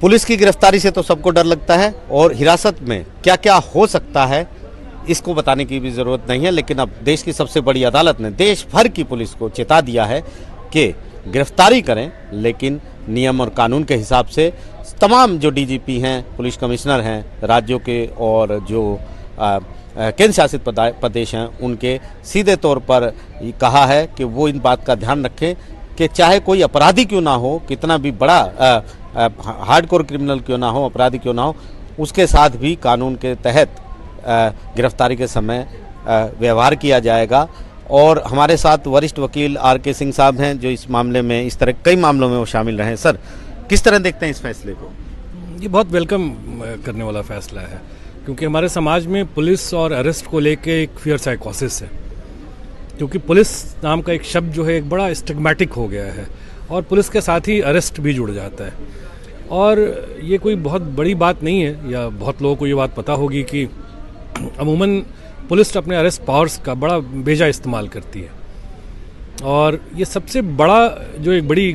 Police की गिरफ्तारी से तो सबको डर लगता है और हिरासत में क्या क्या हो सकता है इसको बताने की भी ज़रूरत नहीं है, लेकिन अब देश की सबसे बड़ी अदालत ने देश भर की पुलिस को चेता दिया है कि गिरफ्तारी करें लेकिन नियम और कानून के हिसाब से। तमाम जो डीजीपी हैं, पुलिस कमिश्नर हैं राज्यों के और जो केंद्र शासित प्रदेश हैं, उनके सीधे तौर पर कहा है कि वो इन बात का ध्यान रखें कि चाहे कोई अपराधी क्यों ना हो, कितना भी बड़ा हार्डकोर क्रिमिनल क्यों ना हो, अपराधी क्यों ना हो, उसके साथ भी कानून के तहत गिरफ्तारी के समय व्यवहार किया जाएगा। और हमारे साथ वरिष्ठ वकील आर.के. सिंह साहब हैं जो इस मामले में, इस तरह कई मामलों में वो शामिल रहे हैं। सर, किस तरह देखते हैं इस फैसले को? ये बहुत वेलकम करने वाला फैसला है, क्योंकि हमारे समाज में पुलिस और अरेस्ट को लेके एक फियर साइकोसिस है, क्योंकि पुलिस नाम का एक शब्द जो है एक बड़ा स्टिग्मेटिक हो गया है और पुलिस के साथ ही अरेस्ट भी जुड़ जाता है। और ये कोई बहुत बड़ी बात नहीं है, या बहुत लोगों को ये बात पता होगी कि अमूमन पुलिस अपने अरेस्ट पावर्स का बड़ा बेजा इस्तेमाल करती है। और ये सबसे बड़ा जो एक बड़ी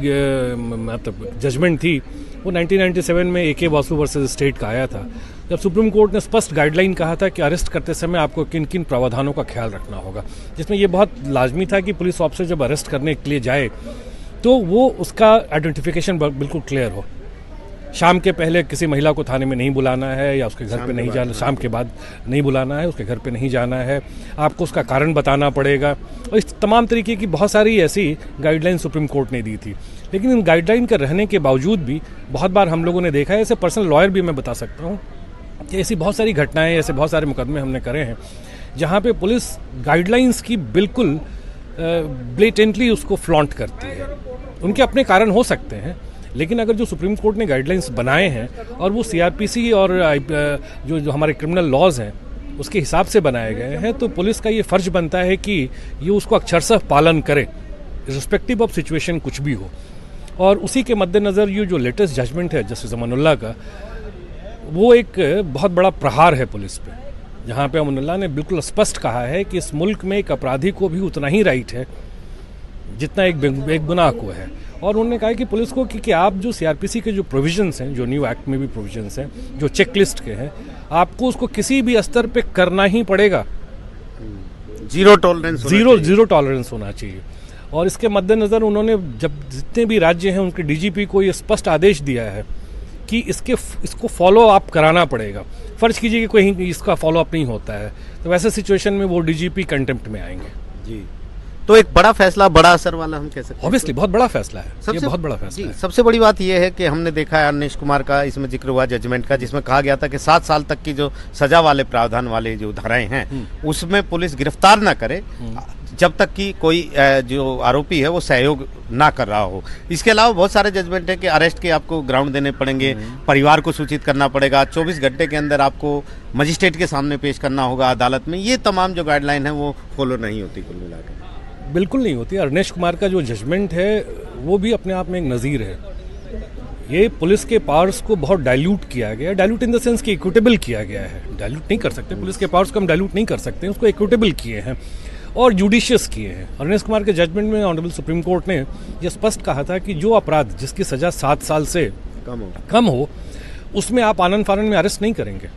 मतलब जजमेंट थी वो 1997 में ए.के. वासु वर्सेस स्टेट का आया था, जब सुप्रीम कोर्ट ने स्पष्ट गाइडलाइन कहा था कि अरेस्ट करते समय आपको किन किन प्रावधानों का ख्याल रखना होगा, जिसमें ये बहुत लाजमी था कि पुलिस ऑफिसर जब अरेस्ट करने के लिए जाए तो वो उसका आइडेंटिफिकेशन बिल्कुल क्लियर हो। शाम के पहले किसी महिला को थाने में नहीं बुलाना है, या उसके घर पे नहीं जाना, शाम के बाद नहीं बुलाना है, उसके घर पे नहीं जाना है, आपको उसका कारण बताना पड़ेगा। और इस तमाम तरीके की बहुत सारी ऐसी गाइडलाइन सुप्रीम कोर्ट ने दी थी। लेकिन इन गाइडलाइन के रहने के बावजूद भी बहुत बार हम लोगों ने देखा है, ऐसे पर्सनल लॉयर भी मैं बता सकता हूँ कि ऐसी बहुत सारी घटनाएं, ऐसे बहुत सारे मुकदमे हमने करे हैं जहाँ पे पुलिस गाइडलाइंस की बिल्कुल ब्लेटेंटली उसको फ्लॉन्ट करती है। उनके अपने कारण हो सकते हैं, लेकिन अगर जो सुप्रीम कोर्ट ने गाइडलाइंस बनाए हैं और वो सीआरपीसी और जो हमारे क्रिमिनल लॉज हैं उसके हिसाब से बनाए गए हैं, तो पुलिस का ये फ़र्ज बनता है कि ये उसको अक्षरशः पालन करे, रिस्पेक्टिव ऑफ सिचुएशन कुछ भी हो। और उसी के मद्देनज़र ये जो लेटेस्ट जजमेंट है जस्टिस अमानुल्लाह का, वो एक बहुत बड़ा प्रहार है पुलिस पे, जहाँ पे अमानुल्लाह ने बिल्कुल स्पष्ट कहा है कि इस मुल्क में एक अपराधी को भी उतना ही राइट है जितना एक गुनाह को है। और उन्होंने कहा कि पुलिस को कि आप जो सीआरपीसी के जो प्रोविजंस हैं, जो न्यू एक्ट में भी प्रोविजंस हैं, जो चेकलिस्ट के हैं, आपको उसको किसी भी स्तर पे करना ही पड़ेगा। जीरो टॉलरेंस होना चाहिए। और इसके मद्देनज़र उन्होंने जब जितने भी राज्य हैं उनके डीजीपी को ये स्पष्ट आदेश दिया है कि इसको फॉलो अप कराना पड़ेगा। फर्ज कीजिए कि कोई इसका फॉलो अप नहीं होता है, तो वैसे सिचुएशन में वो डीजीपी कंटेम्प्ट में आएंगे। जी, तो एक बड़ा फैसला, बड़ा असर वाला हम कह सकते हैं। ऑब्वियसली बहुत बड़ा फैसला है, ये बहुत बड़ा फैसला है। सबसे बड़ी बात यह है कि हमने देखा है अनिश कुमार का इसमें जिक्र हुआ जजमेंट का, जिसमें कहा गया था कि 7 साल तक की जो सजा वाले प्रावधान वाले जो धाराएं हैं उसमें पुलिस गिरफ्तार ना करे जब तक कि कोई जो आरोपी है वो सहयोग ना कर रहा हो। इसके अलावा बहुत सारे जजमेंट है कि अरेस्ट के आपको ग्राउंड देने पड़ेंगे, परिवार को सूचित करना पड़ेगा, 24 घंटे के अंदर आपको मजिस्ट्रेट के सामने पेश करना होगा अदालत में। ये तमाम जो गाइडलाइन है वो फॉलो नहीं होती कुल मिलाकर। बिल्कुल नहीं होती। अनिश कुमार का जो जजमेंट है वो भी अपने आप में एक नज़ीर है। ये पुलिस के पावर्स को बहुत डाइल्यूट किया गया है, डाइल्यूट इन द सेंस कि इक्विटेबल किया गया है। डाइल्यूट नहीं कर सकते, पुलिस के पावर्स को हम डाइल्यूट नहीं कर सकते, उसको इक्विटेबल किए हैं और जुडिशियस किए हैं। अनिश कुमार के जजमेंट में ऑनरेबल सुप्रीम कोर्ट ने यह स्पष्ट कहा था कि जो अपराध जिसकी सज़ा 7 साल से कम हो उसमें आप आनन फानन में अरेस्ट नहीं करेंगे,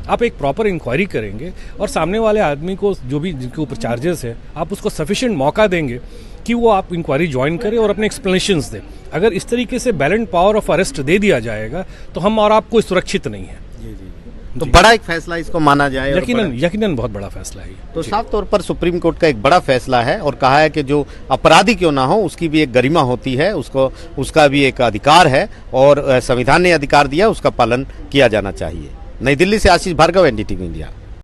आप एक प्रॉपर इंक्वायरी करेंगे और सामने वाले आदमी को जो भी जिनके ऊपर चार्जेस है आप उसको सफिशिएंट मौका देंगे कि वो आप इंक्वायरी ज्वाइन करें और अपने एक्सप्लेनेशंस दें। अगर इस तरीके से बैलेंस पावर ऑफ अरेस्ट दे दिया जाएगा तो हम और आपको सुरक्षित नहीं है। तो बड़ा एक फैसला इसको माना जाए। यकीनन बहुत बड़ा फैसला है। तो साफ तौर पर सुप्रीम कोर्ट का एक बड़ा फैसला है और कहा है कि जो अपराधी क्यों ना हो उसकी भी एक गरिमा होती है, उसका भी एक अधिकार है और संविधान ने अधिकार दिया, उसका पालन किया जाना चाहिए। नई दिल्ली से आशीष भार्गव, एनडीटीवी इंडिया।